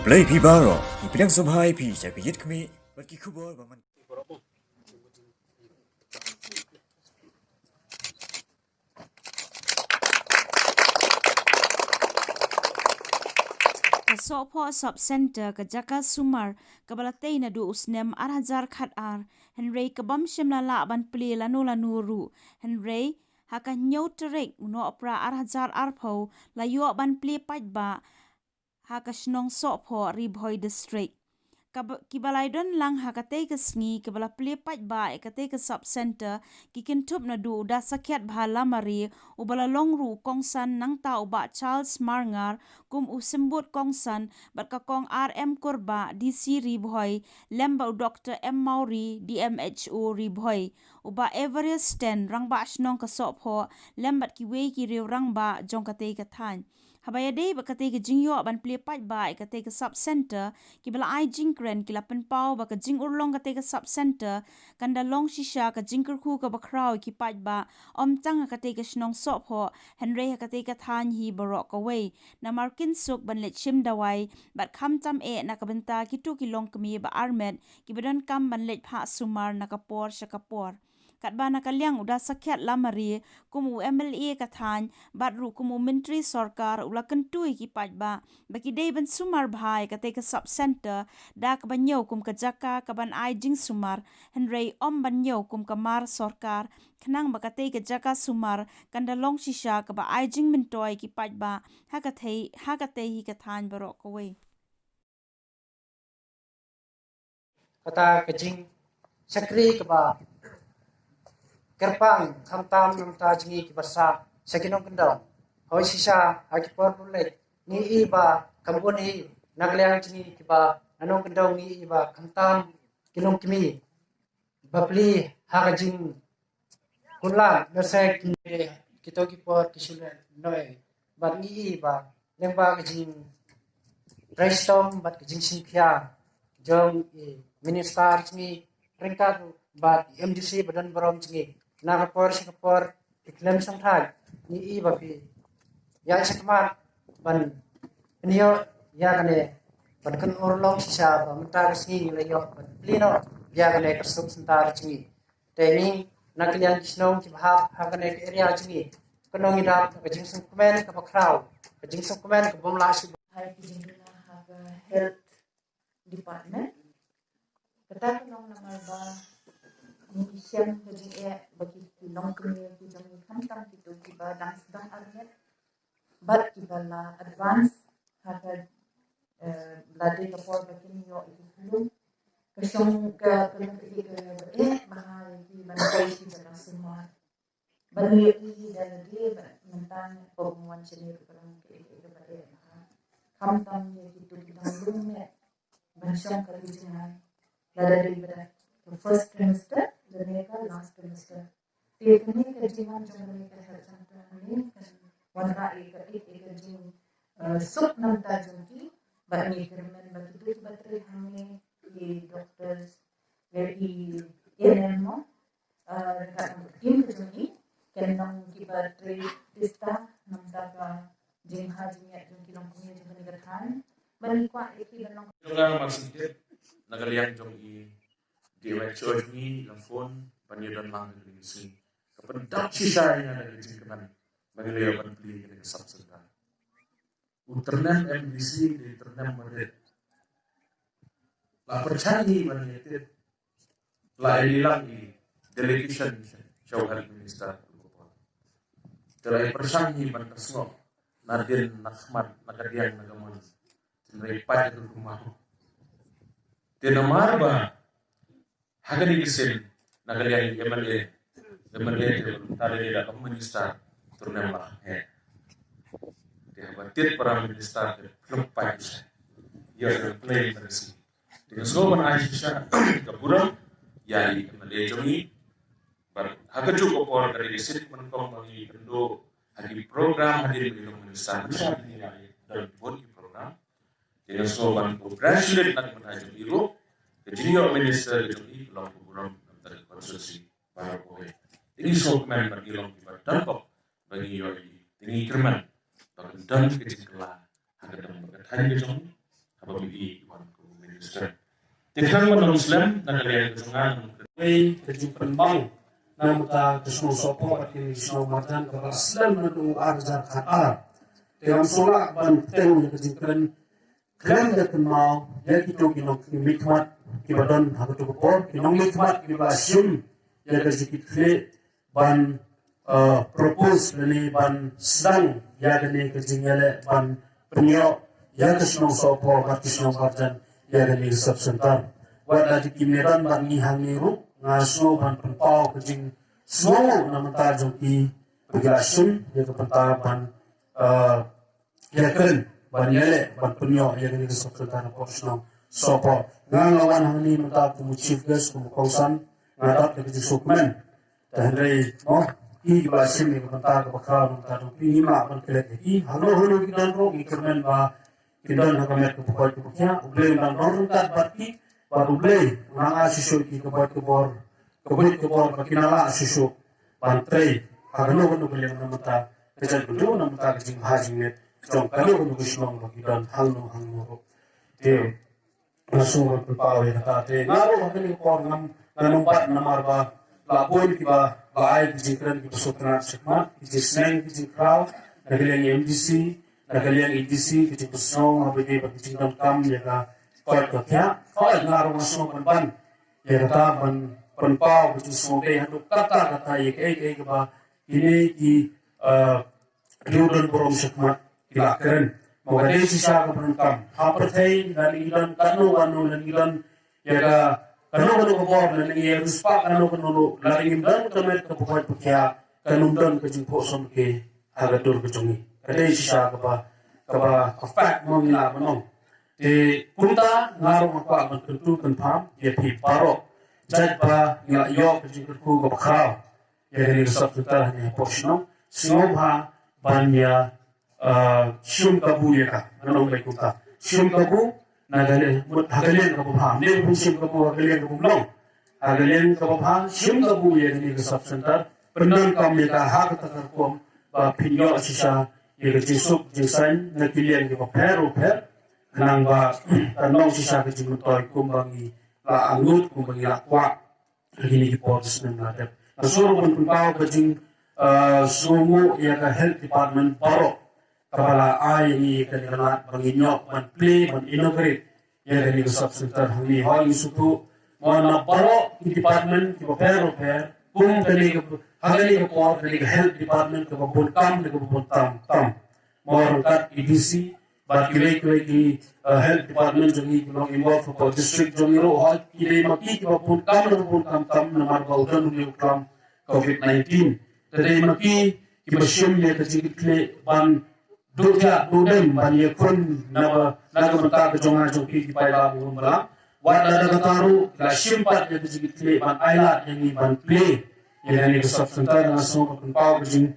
Play Pibaro, Ipidang Subhai Pi, Jakit Kami, but Kikubo, Baman. Sopo sub center ka jaka sumar ka balatay na du usnem arhajar khat ar Henry kabam shimla la ban pli lanu ru Henry haka nyauterek uno opera arhajar arpo la yo ban pli pajba haka shnong sopo ribhoy district kibalay don lang hakate ka sngi kibala pli pajba ekate ka sub center kikintup na du da sakyat bhala mari ubala longru kongsan nang ta uba Charles Marngar kum usimbut kongsan bat ka kong RM kurba DC ribhoy lemba Dr. M Mauri DMHO ribhoy uba Everest Sten rangba shnong ka sopho lembat kiwe ki riu rangba jong kate ka than habaya day ba kate ka jingyo ban pli pajba ekate ka sub center kibala ai jingkren kila penpau ba ka jing urlong kate ka sub center kanda long shisha ka jingker khu ka bakraw ki pajba om tang kate ka shnong sopho Henry kate ka than hi barok away na markin suk ban let shim dawai bat kham tam e na ka benta ki tu ki long kmi ba armet ki badan kam ban let pha sumar na ka por shakapor katba na kalyang uda sakyat lamari kumu MLA kathan badru kumu menteri sarkar ulakan tui ki pajba baki dei ban sumar bhai kate ka sub center dak banyo kum ka jaka ka ban ai jing sumar Henry om banyo kum kamar sarkar khnang bakate ka jaka sumar kanda long shisha ka ba ai jing mentoi ki pajba hakate hi kathan barok kowe kata kejing sakri keba kerpang kamtam namta jingi kibasa sakinong kendang hoi sisa akipor pulek ni iba kambuni nagleang jingi kiba anong kendang ni iba kamtam kilong kimi bapli hakajing kunla nasek kito kipor kisulan noe bat ni iba lengba kejing Raistom bat kejing sinpia jong minister jingi ringkat bat MDC badan barom jingi nakapor iklim sangthag ni iba pi ya sakmat ban niyo ya kane ban kan orlong sisa ba mentar singi layo ban plino ya kane kasuk sentar jingi teni naklian kisnong ki bahap hakane area jingi kanong ida ka jingsung komen ka bakraw ka jingsung komen ka bomla si hai kijingna haga health department kata kanong namal ba ni isyam kajing bagi nong kemir kijang kantam kitu kiba dang sedang arnet bat kibala advance haga lade kapor bakin yo itu belum kesyong ka kanang ki mahal ki manpai si dalam semua bagi ini dan dia mentang pertemuan seni perang ke kamtam ye kitu bidang lume bansyang kalijingan lada daripada first trimester dan mereka last trimester. Dia kini kerjaan jom mereka harus ini kan warna jing sup namta jumki bagi kerman bagi tu bateri hamil di doctors dari INMO dekat tim jumki kenang ki bateri tista namta ka jing hajinya jumki long punya jumki negarahan bagi kuat iki benong juga masih nagalian jumki di website ni telefon panjudan lang dari sini kependak sisa yang ada di jingkaman bagi lewan beli dari subsenda internet MDC di internet model lah percaya bagi itu lah hilang di delegation jauhan minister telah persangi bantasno Nadin Ahmad Nagadian Nagaman dari pada rumah tinamar ba hagani gisin nagalian MLA tali da minister turnem lah dia batit para minister lepas ya play mersi dengan soban Aisyah kaburam yali MLA jomi bar hagaju ko por dari gisin menkom bagi kendo hagi program hadir di minister bisa dinilai dalam body program dengan soban congratulate nak menaju biru kejadian minister jomi long program dari konstruksi para kowe ini soal bagi long badan kok bagi yoi ini kerman bagi dan kecil kelah ada dalam bagat hari jom habagi ban ko minister tikhan man muslim nagalian kesungan Way kejimpan bang namata kesno sopo atin kesno marjan ke aslam nadu arjar khatar yang solak ban teng kejimpan klan da kenal ya kita kinok mikmat kibadan hatu kopor kinong mikmat kibasyum ya kejikit kle ban propose ni ban sedang ya ni kejingale ban penyo ya kesno sopo kesno marjan ya ni subsentar wada di kimeran ban ni hangiru ngaso ban penpau kejing semua nama tajam ki pergerasun ya ke pentaban ya keren ban yele ban penyo ya ni kesempatan profesional sopo ngalawan hang ni mata ku chief guest ku kausan ngadat ke kejing sukmen dan rei oh ki basim ni penta ke bakal mata du pi ma ban kele ki halo halo ki dan ro ki kermen ba kidan hakamet ku pokoi ku kya uble dan ro tat bati baru beli orang asyik ki kebuat kebor pakinala asyik pantai agano gano beli nama ta kejar gado nama ta kejing haji net jom kalau gano kesemang bagi dan hangno te langsung berpau ya kata te ngaruh agani kor nampat namar ba lapoin kiba baai kejing keren kiba sokna sekmat kejing seneng kejing kraw nagaliang MDC nagaliang EDC kejing pesong abadi kejing kam ya ka koi kaya koi ngaruh masuk ban ya kata ban penpau kecil semua hadu kata ye ba ini di diudan borom sekmat dilakeren magade sisa ka penkam hapertai dan ilan kanu dan ilan ya ka kanu ko bor dan ye ruspa kanu laring dan temet ke pokoi pekya kanumdan ke jingpo som ke hagadur ke jongi kade sisa ka ba fact mongila manong punta ngaruh apa bentuk kenpam ya pi paro jad ba ngila yok jingkur ku go bakhaw ya ni subtutar ni posno singomha banya shum kabu ya ka anong bai kunta shum kabu nagale hagalen kabu ha ne bu shum kabu hagalen kabu long hagalen kabu ha shum kabu ya ni subtutar pernang kam ya ka ha ka takar kom ba pinyo asisa ya jisuk jisan na kilian ke per nang ba tanong sisa ke jingutoy kumbangi la angut kumbangi la kwa gini di polis ng natin nasuro pun pao ke jing sumu ya ka health department baro kabala ay ni kanila banginyo man play man inaugurate ya gani ka subcenter hangni ha isupu mana baro department ki pero kung kani hagani ka por kani ka health department ka bun tam more kat EDC but kile ki health department jongi kilo involved for district jongi ro ha kile maki ki bapun tam na margaudan ni ukram COVID-19 tadai maki ki basyum ne ka jigit kle ban dudem ban ye kun na mata ka jonga jongi ki pai ba mun bala wada da taru la shimpat ne ka jigit kle ban ailat yang ban play yang ni ka subcenter na so ka pau ka jing